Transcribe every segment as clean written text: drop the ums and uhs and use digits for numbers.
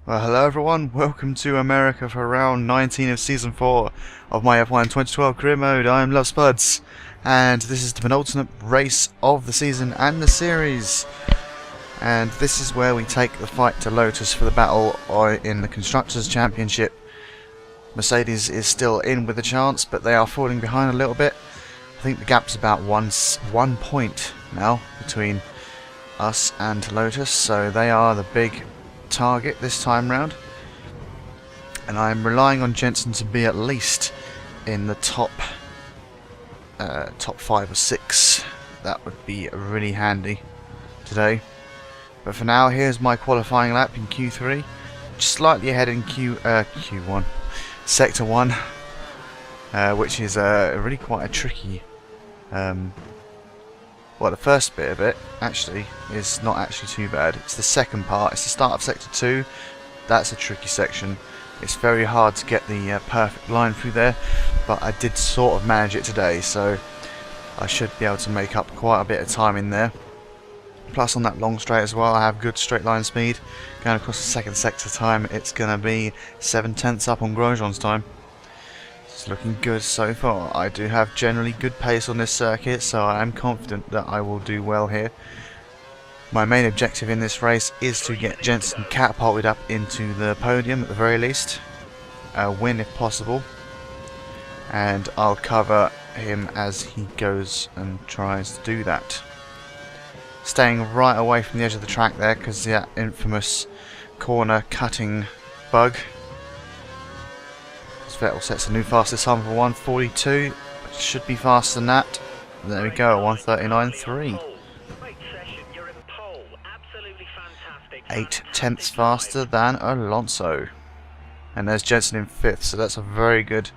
Well, hello everyone, welcome to America for round 19 of Season 4 of my F1 2012 career mode. I'm Love Spuds, and this is the penultimate race of the season and the series. And this is where we take the fight to Lotus for the battle in the Constructors' Championship. Mercedes is still in with a chance, but they are falling behind a little bit. I think the gap's about one point now between us and Lotus, so they are the big target this time round, and I'm relying on Jenson to be at least in the top 5 or 6. That would be really handy today. But for now, here's my qualifying lap in Q3, just slightly ahead in Q1, Sector 1, which is really quite a tricky. Well, the first bit of it actually is not actually too bad. It's the second part. It's the start of Sector 2. That's a tricky section. It's very hard to get the perfect line through there, but I did sort of manage it today, so I should be able to make up quite a bit of time in there. Plus on that long straight as well, I have good straight line speed. Going across the second sector time, it's going to be 7/10 up on Grosjean's time. It's looking good so far. I do have generally good pace on this circuit, so I am confident that I will do well here. My main objective in this race is to get Jenson catapulted up into the podium at the very least. Win if possible. And I'll cover him as he goes and tries to do that. Staying right away from the edge of the track there, because that infamous corner cutting bug. Vettel sets a new fastest time for 1:42. Should be faster than that. There we go, 1:39.3. 8/10 faster than Alonso. And there's Jenson in 5th, so that's a very good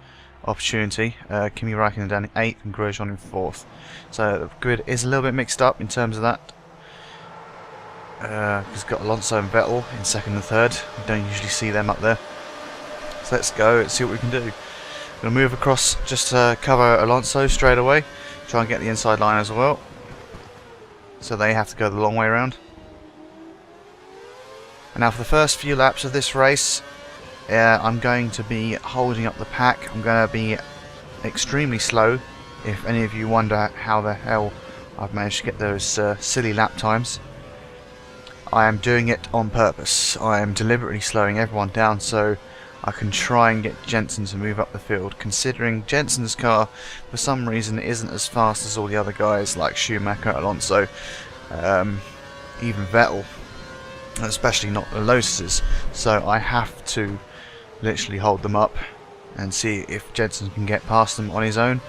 opportunity. Kimi Räikkönen down in 8th and Grosjean in 4th. So the grid is a little bit mixed up in terms of that. He's got Alonso and Vettel in 2nd and 3rd. We don't usually see them up there. So let's go and see what we can do. I'm going to move across just to cover Alonso straight away. Try and get the inside line as well. So they have to go the long way around. And now for the first few laps of this race, I'm going to be holding up the pack. I'm going to be extremely slow. If any of you wonder how the hell I've managed to get those silly lap times, I am doing it on purpose. I am deliberately slowing everyone down so I can try and get Jenson to move up the field, considering Jenson's car for some reason isn't as fast as all the other guys like Schumacher, Alonso, even Vettel, especially not the Lotus's. So I have to literally hold them up and see if Jenson can get past them on his own,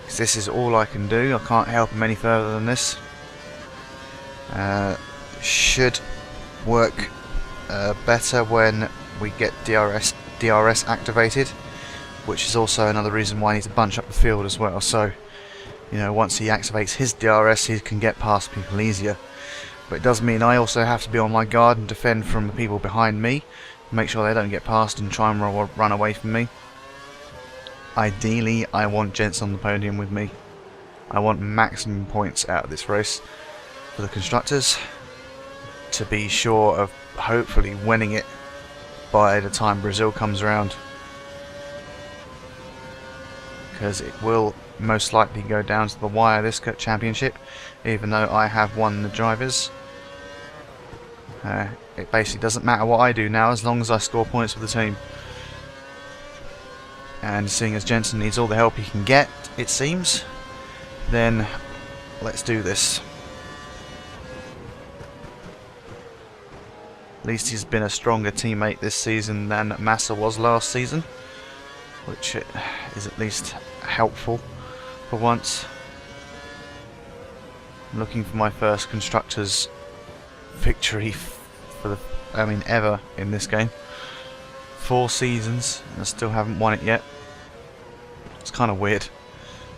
because this is all I can do. I can't help him any further than this. Should work better when we get DRS activated, which is also another reason why I need to bunch up the field as well. So, you know, once he activates his DRS, he can get past people easier. But it does mean I also have to be on my guard and defend from the people behind me, make sure they don't get past and try and run away from me. Ideally, I want Jenson on the podium with me. I want maximum points out of this race for the Constructors, to be sure of hopefully winning it by the time Brazil comes around, because it will most likely go down to the wire this championship, even though I have won the drivers. It basically doesn't matter what I do now as long as I score points for the team. And seeing as Jenson needs all the help he can get, it seems, then let's do this. At least he's been a stronger teammate this season than Massa was last season, which is at least helpful for once. I'm looking for my first Constructors victory for ever in this game. 4 seasons and I still haven't won it yet. It's kind of weird,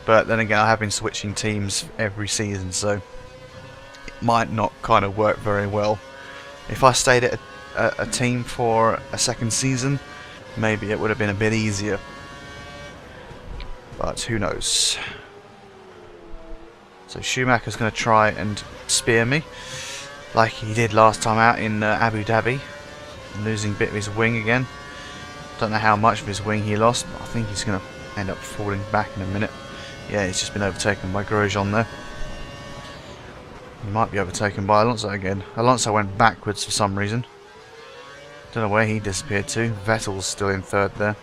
but then again I have been switching teams every season, so it might not kind of work very well. If I stayed at a team for a second season, maybe it would have been a bit easier. But who knows. So Schumacher's going to try and spear me, like he did last time out in Abu Dhabi. Losing a bit of his wing again. Don't know how much of his wing he lost, but I think he's going to end up falling back in a minute. Yeah, he's just been overtaken by Grosjean there. He might be overtaken by Alonso again. Alonso went backwards for some reason. Don't know where he disappeared to. Vettel's still in third there.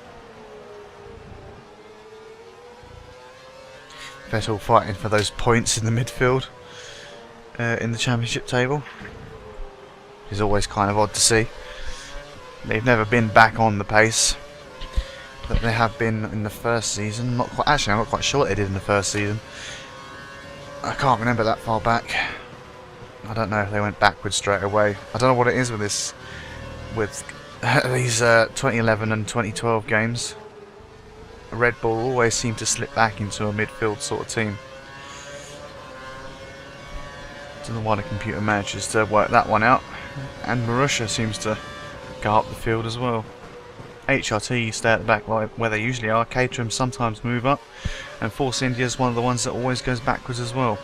Vettel fighting for those points in the midfield in the championship table. It's always kind of odd to see. They've never been back on the pace that they have been in the first season. Actually, I'm not quite sure what they did in the first season. I can't remember that far back. I don't know if they went backwards straight away. I don't know what it is with this, with these 2011 and 2012 games. Red Bull always seem to slip back into a midfield sort of team. Don't know why the computer manages to work that one out. And Marussia seems to go up the field as well. HRT stay at the back where they usually are. Caterham sometimes move up, and Force India is one of the ones that always goes backwards as well,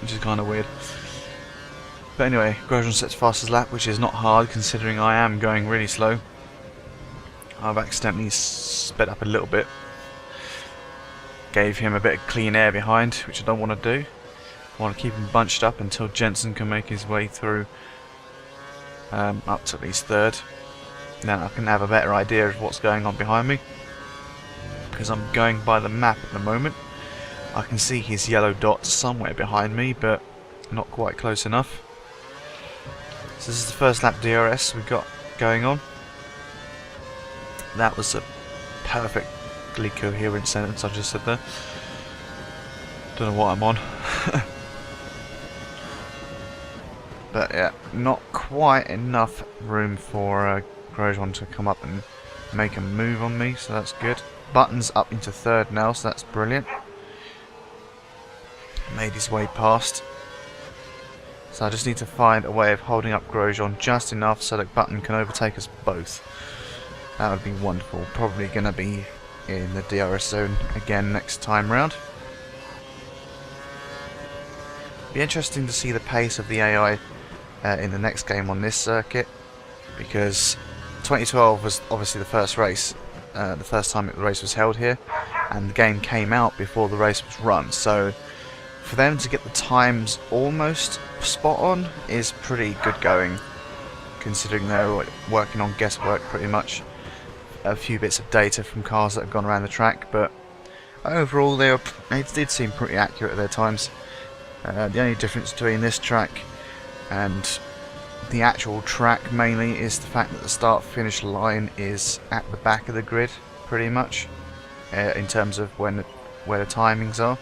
which is kind of weird. But anyway, Grosjean sets fastest lap, which is not hard considering I am going really slow. I've accidentally sped up a little bit. Gave him a bit of clean air behind, which I don't want to do. I want to keep him bunched up until Jenson can make his way through up to at least third. Then I can have a better idea of what's going on behind me, because I'm going by the map at the moment. I can see his yellow dot somewhere behind me, but not quite close enough. So this is the first lap DRS we've got going on. That was a perfectly coherent sentence I just said there. Don't know what I'm on. But yeah, not quite enough room for Grosjean to come up and make a move on me, so that's good. Button's up into third now, so that's brilliant. Made his way past. So I just need to find a way of holding up Grosjean just enough so that Button can overtake us both. That would be wonderful. Probably going to be in the DRS zone again next time round. Be interesting to see the pace of the AI in the next game on this circuit, because 2012 was obviously the first race, the first time the race was held here, and the game came out before the race was run. So for them to get the times almost spot on is pretty good going, considering they're working on guesswork pretty much. A few bits of data from cars that have gone around the track, but overall they did seem pretty accurate at their times. The only difference between this track and the actual track mainly is the fact that the start-finish line is at the back of the grid, pretty much, in terms of where the timings are.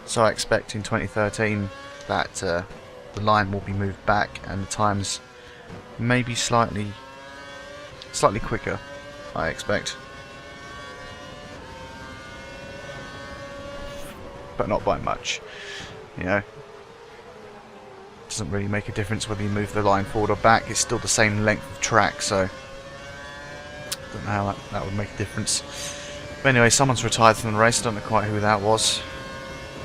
So I expect in 2013 that the line will be moved back and the times maybe slightly quicker, I expect. But not by much, you know. Doesn't really make a difference whether you move the line forward or back. It's still the same length of track, so don't know how that would make a difference. But anyway, someone's retired from the race. I don't know quite who that was,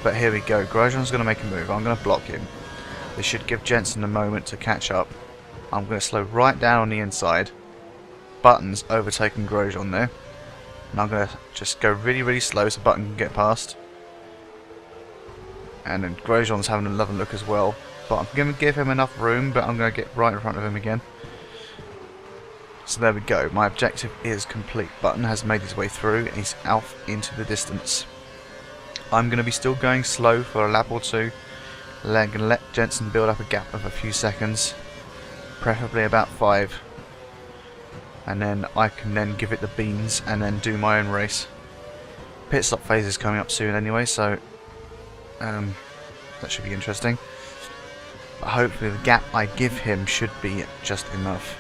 but here we go. Grosjean's going to make a move. I'm going to block him. This should give Jenson a moment to catch up. I'm going to slow right down on the inside. Button's overtaking Grosjean there, and I'm going to just go really slow so Button can get past. And then Grosjean's having another look as well, but I'm going to give him enough room, but I'm going to get right in front of him again. So there we go, my objective is complete. Button has made his way through and he's off into the distance. I'm going to be still going slow for a lap or two. I'm going to let Jenson build up a gap of a few seconds, preferably about 5. And then I can then give it the beans and then do my own race. Pit stop phase is coming up soon anyway, so that should be interesting. But hopefully the gap I give him should be just enough.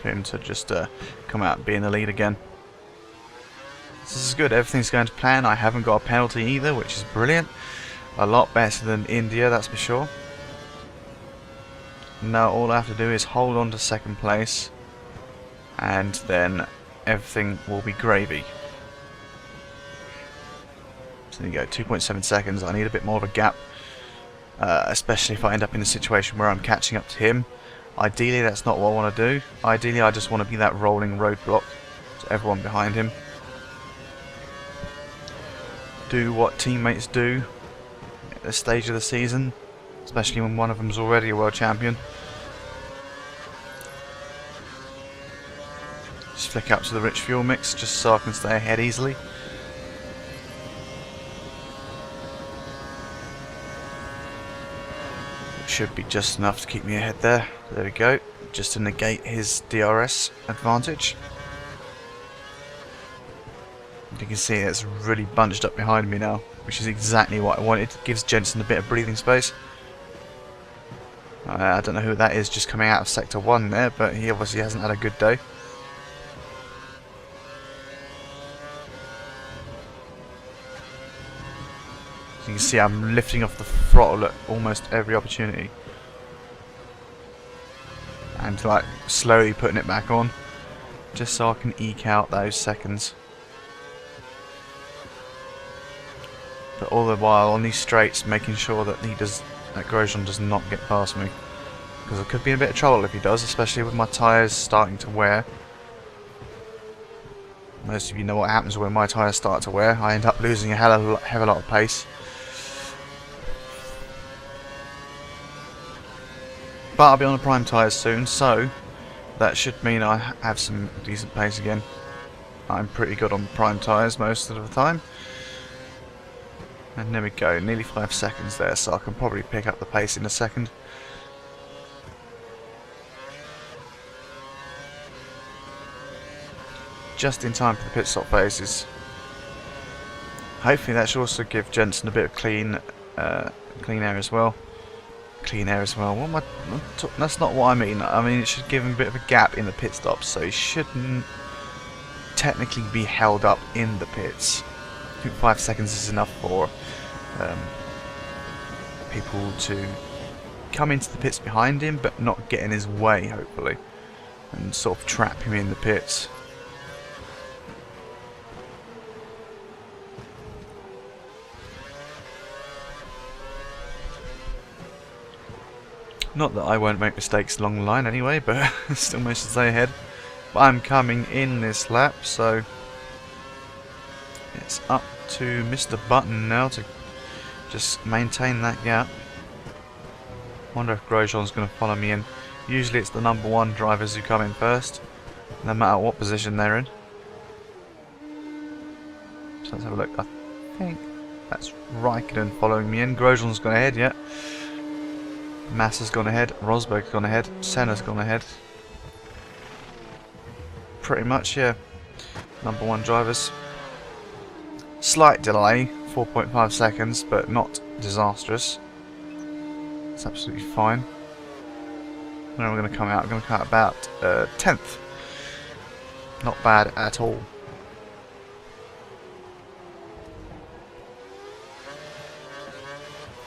For him to just come out and be in the lead again. This is good, everything's going to plan. I haven't got a penalty either, which is brilliant. A lot better than India, that's for sure. Now all I have to do is hold on to second place, and then everything will be gravy. So So there you go, 2.7 seconds. I need a bit more of a gap, especially if I end up in a situation where I'm catching up to him. Ideally, that's not what I want to do. Ideally, I just want to be that rolling roadblock to everyone behind him. Do what teammates do at this stage of the season, especially when one of them's already a world champion. Just flick up to the rich fuel mix just so I can stay ahead easily. It should be just enough to keep me ahead there. There we go, just to negate his DRS advantage. You can see it's really bunched up behind me now, which is exactly what I wanted. It gives Jenson a bit of breathing space. I don't know who that is just coming out of Sector 1 there, but he obviously hasn't had a good day. You can see I'm lifting off the throttle at almost every opportunity. And like slowly putting it back on, just so I can eke out those seconds. But all the while on these straights, making sure that Grosjean does not get past me, because I could be in a bit of trouble if he does, especially with my tyres starting to wear. Most of you know what happens when my tyres start to wear. I end up losing a hell of a lot of pace. But I'll be on the prime tyres soon, so that should mean I have some decent pace again. I'm pretty good on prime tyres most of the time. And there we go, nearly 5 seconds there, so I can probably pick up the pace in a second. Just in time for the pit stop phases. Hopefully that should also give Jenson a bit of clean air as well. Clean air as well. What am I that's not what I mean. I mean it should give him a bit of a gap in the pit stops, so he shouldn't technically be held up in the pits. I think 5 seconds is enough for people to come into the pits behind him, but not get in his way, hopefully, and sort of trap him in the pits. Not that I won't make mistakes along the line anyway, but still managed to stay ahead. But I'm coming in this lap, so it's up to Mr. Button now to just maintain that gap. Wonder if Grosjean's going to follow me in. Usually it's the #1 drivers who come in first, no matter what position they're in. So let's have a look. I think that's Raikkonen following me in. Grosjean's gone ahead, yeah. Massa's gone ahead, Rosberg's gone ahead, Senna's gone ahead. Pretty much, yeah. #1 drivers. Slight delay, 4.5 seconds, but not disastrous. It's absolutely fine. Where am I going to come out? I'm going to come out about 10th. Not bad at all.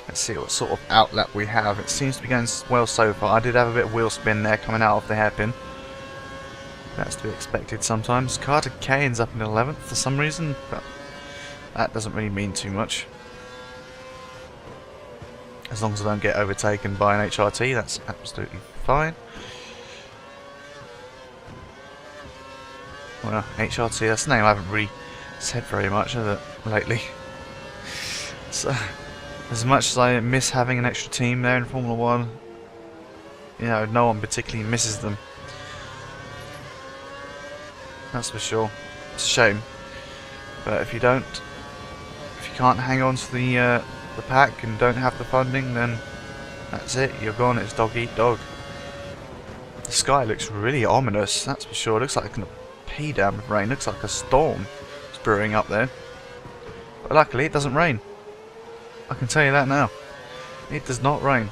Let's see what sort of outlap we have. It seems to be going well so far. I did have a bit of wheel spin there coming out of the hairpin. That's to be expected sometimes. Carter K ends up in 11th for some reason, but that doesn't really mean too much. As long as I don't get overtaken by an HRT, that's absolutely fine. Well, HRT, that's a name I haven't really said very much, has it, lately? So, as much as I miss having an extra team there in Formula 1, you know, no one particularly misses them. That's for sure. It's a shame. But if you can't hang on to the pack and don't have the funding, then that's it. You're gone. It's dog eat dog. The sky looks really ominous. That's for sure. It looks like it's gonna pee down with rain. Looks like a storm is brewing up there. But luckily, it doesn't rain. I can tell you that now. It does not rain.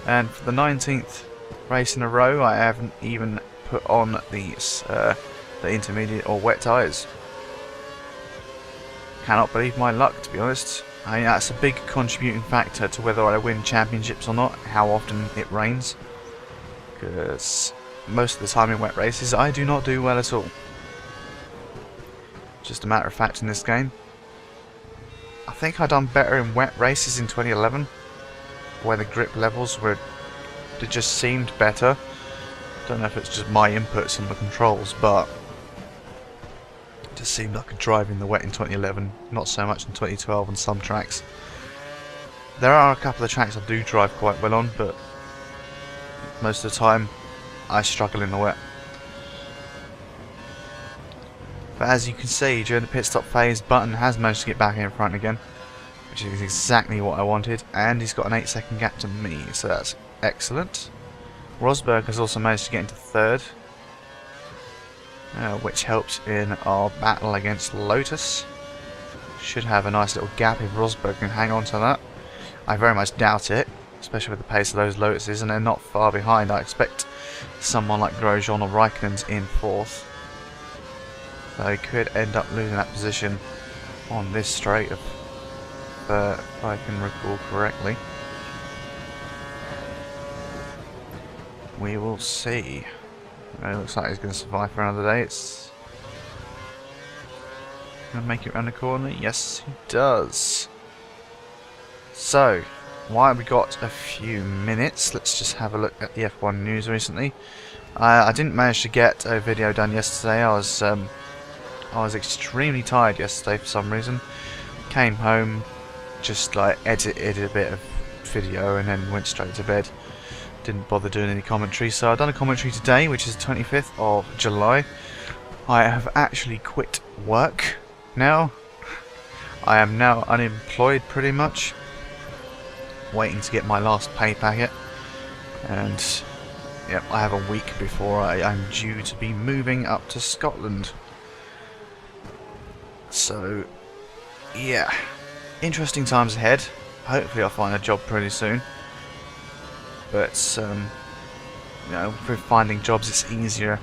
And for the 19th race in a row, I haven't even put on the intermediate or wet tyres. Cannot believe my luck, to be honest. I mean, that's a big contributing factor to whether I win championships or not, how often it rains. Because most of the time in wet races, I do not do well at all. Just a matter of fact in this game. I think I done better in wet races in 2011, where the grip levels were, they just seemed better. Don't know if it's just my inputs and the controls, but it just seemed like I could drive in the wet in 2011, not so much in 2012 on some tracks. There are a couple of tracks I do drive quite well on, but most of the time I struggle in the wet. But as you can see, during the pit stop phase, Button has managed to get back in front again, which is exactly what I wanted, and he's got an 8-second gap to me, so that's excellent. Rosberg has also managed to get into third, which helps in our battle against Lotus. Should have a nice little gap if Rosberg can hang on to that. I very much doubt it, especially with the pace of those Lotuses, and they're not far behind. I expect someone like Grosjean or Raikkonen's in fourth. So he could end up losing that position on this straight, if I can recall correctly. We will see. It looks like he's going to survive for another day. It's going to make it around the corner. Yes, he does. So, while we got a few minutes, let's just have a look at the F1 news recently. I didn't manage to get a video done yesterday. I was extremely tired yesterday for some reason. Came home, just like edited a bit of video and then went straight to bed. Didn't bother doing any commentary, so I've done a commentary today, which is the 25th of July. I have actually quit work now. I am now unemployed pretty much, waiting to get my last pay packet, and yep, I have a week before I'm due to be moving up to Scotland. So yeah, interesting times ahead. Hopefully I'll find a job pretty soon. But you know, with finding jobs, it's easier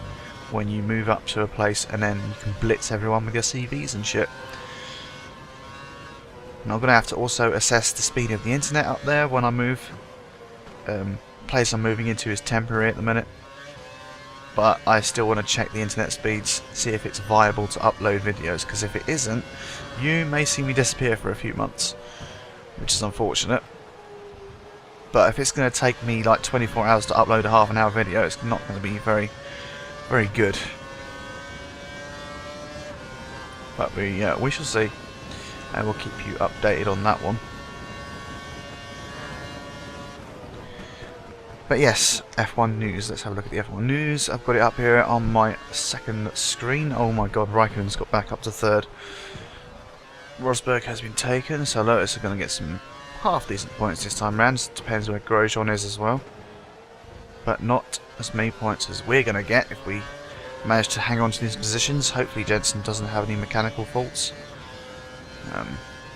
when you move up to a place and then you can blitz everyone with your CVs and shit. And I'm going to have to also assess the speed of the internet up there when I move. Place I'm moving into is temporary at the minute, but I still want to check the internet speeds, see if it's viable to upload videos, because if it isn't, you may see me disappear for a few months, which is unfortunate. But if it's going to take me like 24 hours to upload a half-an-hour video, it's not going to be very, very good. But we shall see, and we'll keep you updated on that one. But yes, F1 news. Let's have a look at the F1 news. I've got it up here on my second screen. Oh my god, Raikkonen's got back up to third. Rosberg has been taken, so Lotus are going to get some half decent points this time round. Depends where Grosjean is as well, but not as many points as we're going to get if we manage to hang on to these positions. Hopefully Jenson doesn't have any mechanical faults.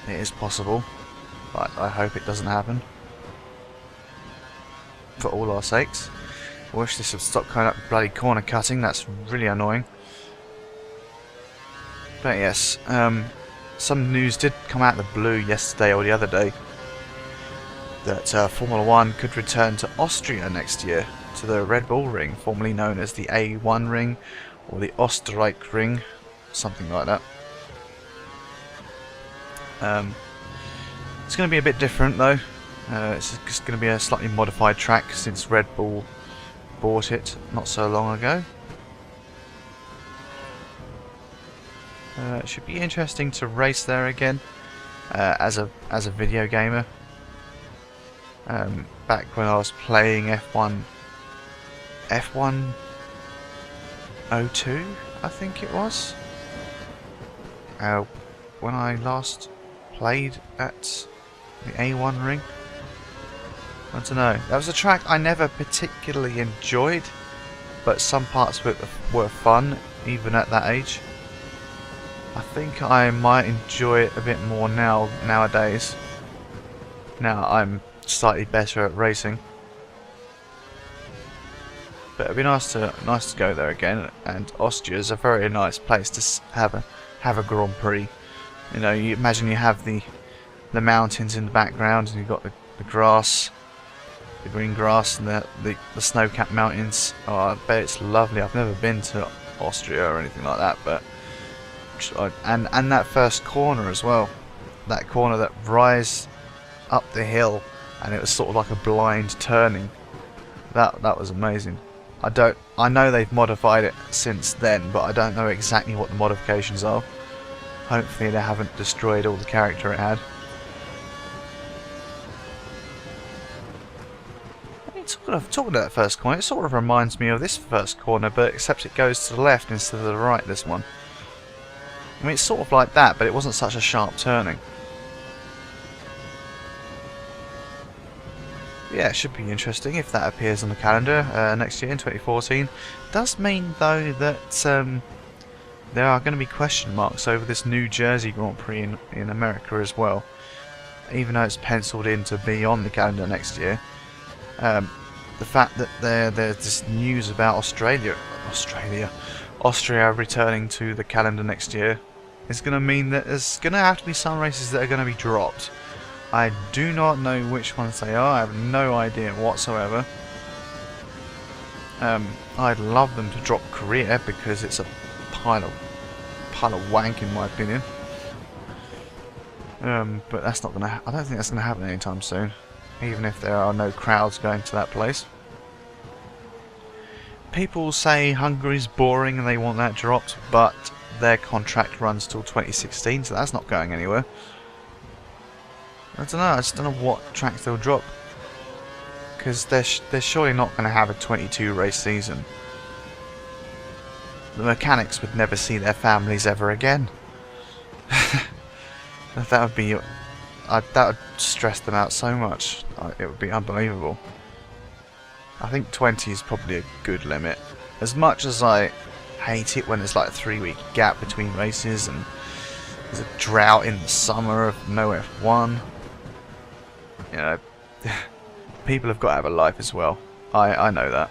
It is possible, but I hope it doesn't happen, for all our sakes. I wish this would stop kind of bloody corner cutting. That's really annoying. But yes, some news did come out of the blue yesterday or the other day that Formula 1 could return to Austria next year, to the Red Bull Ring, formerly known as the A1 Ring or the Österreich Ring, something like that. It's going to be a bit different though. It's going to be a slightly modified track since Red Bull bought it not so long ago. It should be interesting to race there again as a video gamer. Back when I was playing F1 02, I think it was, when I last played at the A1 Ring. I don't know, that was a track I never particularly enjoyed, but some parts of it were fun even at that age. I think I might enjoy it a bit more nowadays. Now I'm slightly better at racing, but it'd be nice to go there again. And Austria is a very nice place to have a Grand Prix. You know, you imagine you have the mountains in the background, and you've got the grass, the green grass, and the snow-capped mountains. Oh, I bet it's lovely. I've never been to Austria or anything like that, but and that first corner as well. that corner that rise up the hill, and it was sort of like a blind turning. That was amazing. I know they've modified it since then, but I don't know exactly what the modifications are. Hopefully they haven't destroyed all the character it had. Talking to that first corner, it sort of reminds me of this first corner, but except it goes to the left instead of the right, this one. I mean, it's sort of like that, but it wasn't such a sharp turning. Yeah, it should be interesting if that appears on the calendar next year in 2014. Does mean, though, that there are going to be question marks over this New Jersey Grand Prix in America as well. Even though it's penciled in to be on the calendar next year. The fact that there's this news about Austria returning to the calendar next year is going to mean that there's going to have to be some races that are going to be dropped. I do not know which ones they are. I have no idea whatsoever. I'd love them to drop Korea because it's a pile of wank in my opinion. But that's not gonna. I don't think that's gonna happen anytime soon. Even if there are no crowds going to that place. People say Hungary's boring and they want that dropped, but their contract runs till 2016, so that's not going anywhere. I don't know, I just don't know what tracks they'll drop. Because they're surely not going to have a 22 race season. The mechanics would never see their families ever again. That would be... that would stress them out so much. It would be unbelievable. I think 20 is probably a good limit. As much as I hate it when there's like a 3-week gap between races and there's a drought in the summer of no F1. You know, people have got to have a life as well. I know that.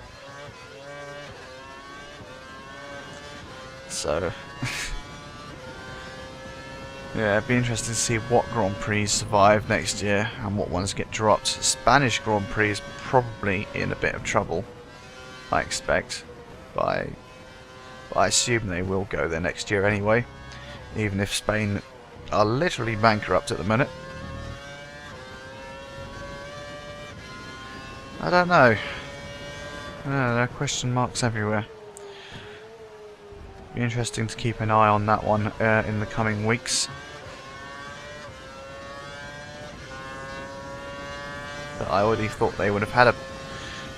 So... yeah, it'd be interesting to see what Grand Prix survive next year and what ones get dropped. Spanish Grand Prix is probably in a bit of trouble, I expect. But I assume they will go there next year anyway, even if Spain are literally bankrupt at the minute. I don't know. There are question marks everywhere. Be interesting to keep an eye on that one in the coming weeks. But I already thought they would have had a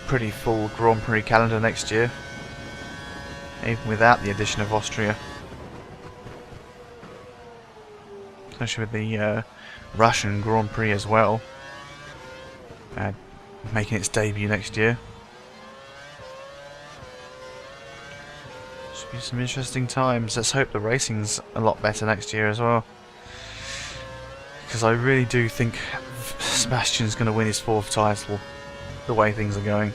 pretty full Grand Prix calendar next year, even without the addition of Austria. Especially with the Russian Grand Prix as well, making its debut next year. Should be some interesting times. Let's hope the racing's a lot better next year as well. Because I really do think Sebastian's going to win his 4th title, the way things are going.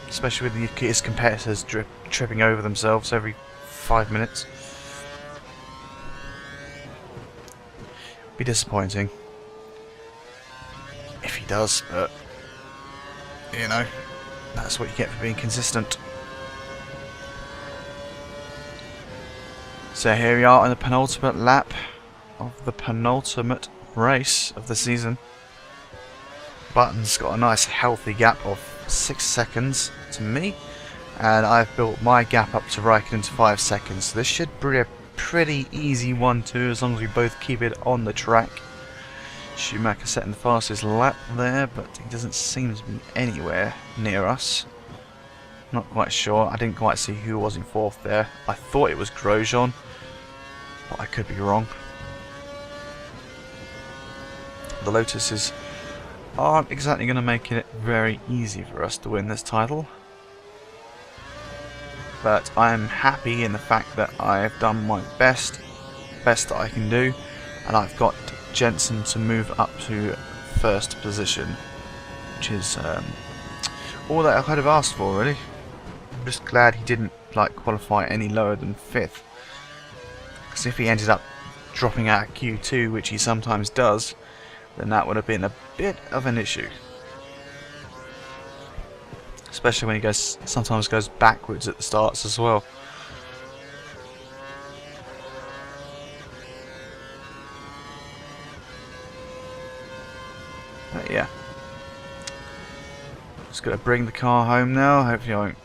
Especially with his competitors tripping over themselves every 5 minutes. Be disappointing if he does, but you know, that's what you get for being consistent. So here we are in the penultimate lap of the penultimate race of the season. Button's got a nice healthy gap of 6 seconds to me, and I've built my gap up to Raikkonen to 5 seconds. So this should be a pretty easy 1-2 as long as we both keep it on the track. Schumacher setting the fastest lap there, but he doesn't seem to be anywhere near us. Not quite sure. I didn't quite see who was in 4th there. I thought it was Grosjean, but I could be wrong. The Lotuses aren't exactly going to make it very easy for us to win this title, but I'm happy in the fact that I have done my best that I can do, and I've got Jenson to move up to 1st position, which is all that I could have asked for, really. I'm just glad he didn't qualify any lower than 5th, because if he ended up dropping out of Q2, which he sometimes does, then that would have been a bit of an issue. Especially when he sometimes goes backwards at the starts as well. Just got to bring the car home now. Hopefully I won't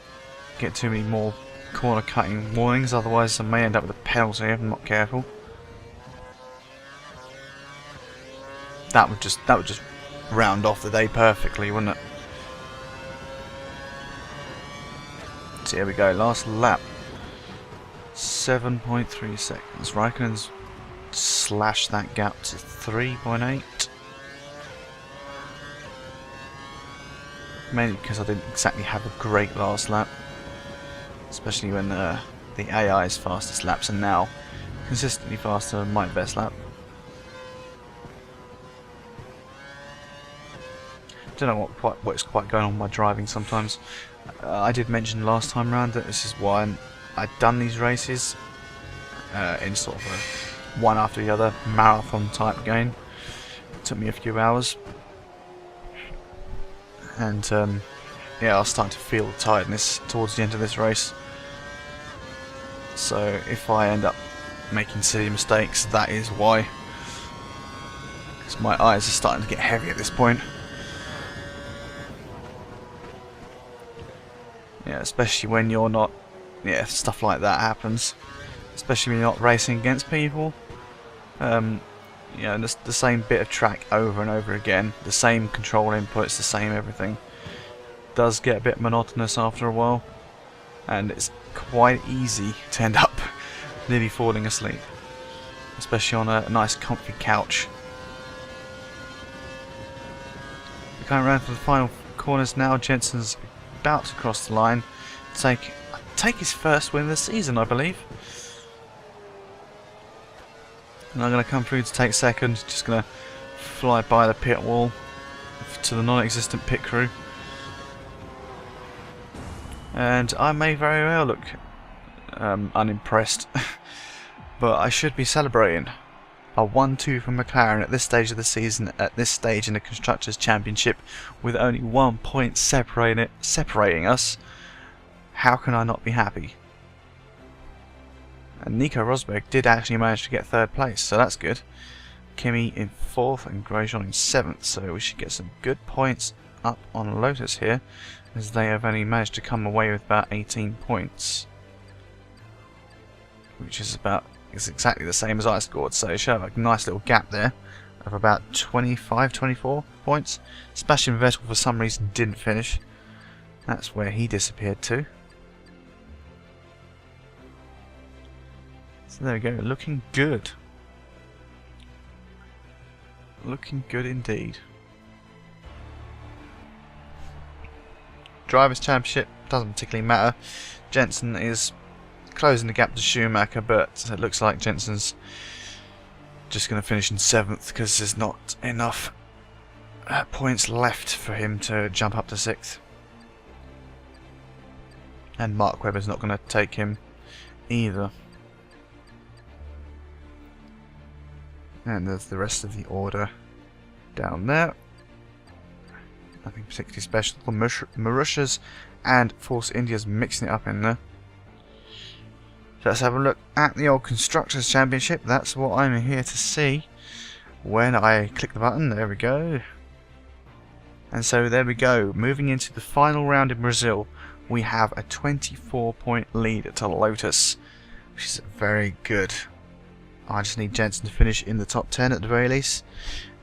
get too many more corner cutting warnings, otherwise I may end up with a penalty if I'm not careful. That would just round off the day perfectly, wouldn't it? So here we go, last lap. 7.3 seconds. Raikkonen's slashed that gap to 3.8. Mainly because I didn't exactly have a great last lap. Especially when the AI's fastest laps are now consistently faster than my best lap. Don't know what's quite going on with my driving sometimes. I did mention last time round that this is why I'd done these races in sort of a one after the other marathon type game. It took me a few hours. And yeah, I was starting to feel the tiredness towards the end of this race. So if I end up making silly mistakes, that is why. Because my eyes are starting to get heavy at this point. Yeah, especially when you're not... Yeah, stuff like that happens. Especially when you're not racing against people. You know, the same bit of track over and over again, the same control inputs, the same everything. Does get a bit monotonous after a while, and it's quite easy to end up nearly falling asleep, especially on a nice comfy couch. We're going around for the final corners now. Jenson's about to cross the line, take his first win of the season, I believe. And I'm going to come through to take second, just going to fly by the pit wall to the non-existent pit crew. And I may very well look unimpressed, but I should be celebrating a 1-2 from McLaren at this stage of the season, at this stage in the Constructors' Championship, with only 1 point separating us. How can I not be happy? And Nico Rosberg did actually manage to get third place, so that's good. Kimi in 4th and Grosjean in 7th, so we should get some good points up on Lotus here, as they have only managed to come away with about 18 points. Which is exactly the same as I scored, so it showed a nice little gap there of about 25-24 points. Sebastian Vettel for some reason didn't finish. That's where he disappeared to. So there we go, looking good. Looking good indeed. Drivers' Championship doesn't particularly matter. Jenson is closing the gap to Schumacher, but it looks like Jenson's just going to finish in 7th because there's not enough points left for him to jump up to 6th. And Mark Webber's not going to take him either. And there's the rest of the order down there. Nothing particularly special. The Marussias and Force India's mixing it up in there. So let's have a look at the old Constructors' Championship. That's what I'm here to see when I click the button. There we go. And so there we go. Moving into the final round in Brazil, we have a 24-point lead to Lotus, which is very good. I just need Jenson to finish in the top 10 at the very least,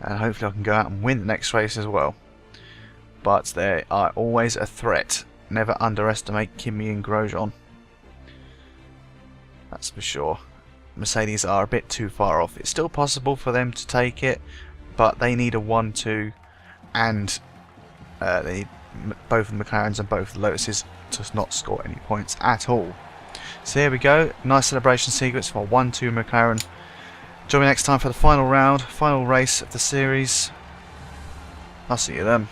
and hopefully I can go out and win the next race as well. But they are always a threat. Never underestimate Kimi and Grosjean. That's for sure. Mercedes are a bit too far off. It's still possible for them to take it, but they need a 1-2, and they need both the McLarens and both the Lotuses to not score any points at all. So here we go. Nice celebration sequence for 1-2 McLaren. Join me next time for the final round, final race of the series. I'll see you then.